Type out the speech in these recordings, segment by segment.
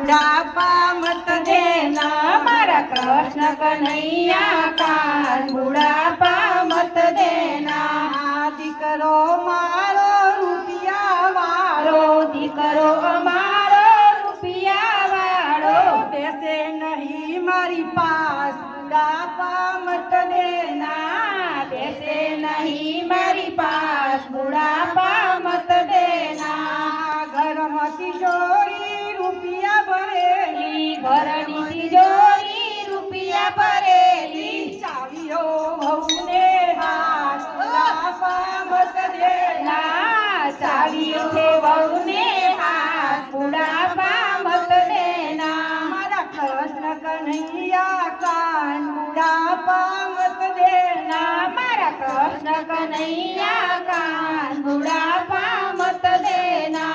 बुढ़ापा मत देना मारा कृष्ण कन्हैया कान बुढ़ापा मत देना दीकरो मारो रुपिया वालो दीकरो अमारो रुपिया वालो पैसे नहीं मारी पास बुढ़ापा मत देना पैसे नहीं मारी पास बुढ़ापा मत देना घर में तिजोरी रुपिया भरेली घरनी तिजोरी रुपिया भरेली चावियो भौने हाथ बुढ़ापा मत देना चावियो के बहुने हाथ बुढ़ापा मत देना मारा कृष्ण कन्हैया कान बुढ़ापा मत देना मारा कृष्ण कन्हैया कान बुढ़ापा मत देना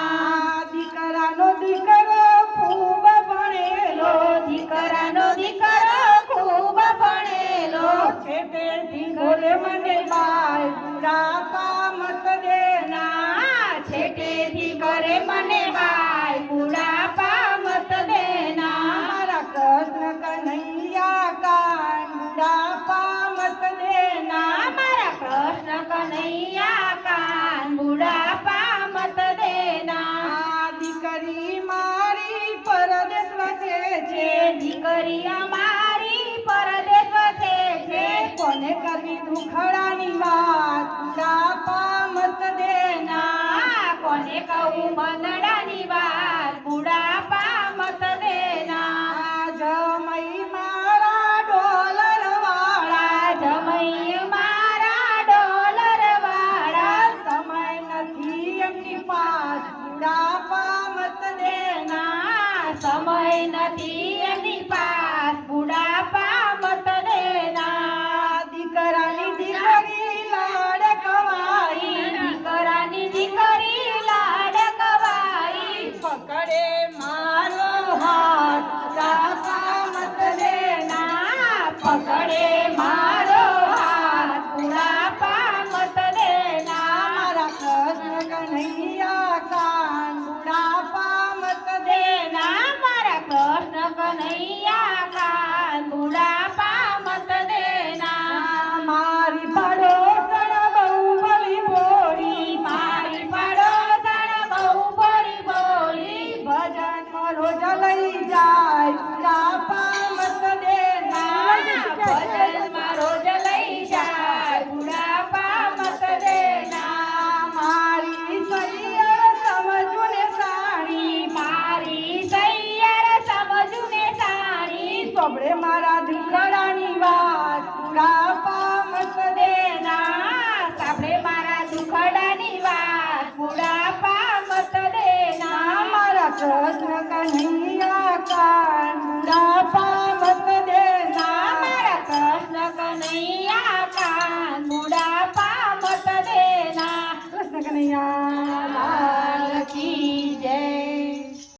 દીકરાનો દીકરો ખૂબ ભણેલો દીકરાનો દીકરો ખૂબ ભણેલો છે તેથી બોલે મને બાય બુઢાપા મત દેના છેટેથી કરે મને બાય બુઢાપા મત દેના મારા કૃષ્ણ કન્હૈયા કાન બુઢાપા મત દેના મારા કૃષ્ણ કન્હૈયા કાન બુઢાપા મત દેના દીકરી મારી પરદેશ વસે છે દીકરી અમારી પરદેશ વસે છે કોને કરવી દુખડાની વાત બુઢાપા મત દેના કોને કહું મનડાની વાત બુઢાપા મત દેના જમઈ મારા ડોલર વાળા જમઈ મારા ડોલર વાળા સમય નથી એમની પાસ બુઢાપા મત દેના સમય નથી એની પાસ બુઢાપા મત દેના દીકરાની દીકરી લાડ કવાઈ દીકરાની દીકરી લાડ કવાઈ પકડે મારો હાથ બુઢાપા મત દેના પકડે મારો હાથ બુઢાપા મત દેના મારા કૃષ્ણ કન્હૈયા કાન બુઢાપા મત દેના મારા કૃષ્ણ કન્હૈયા કાન બુઢાપા મત દેના મારી પડોસણ બહુ ભલી ભોળી મારી પડોસણ બહુ ભળી બોલી ભજન રોજ લઈ જાય બુઢાપા મત દેના ભજનમાં રોજ લઈ જાય બુઢાપા મત દેના મારી સૈયર સમજુ ને સાણી મારી સૈયર સમજુ ને સાણી સોબડે મારા દુખડાની વાત બુઢાપા મત દેના સાંભળે મારા દુખડાની વાત બુઢાપા મત દેના મારા કૃષ્ણ કન્હૈયા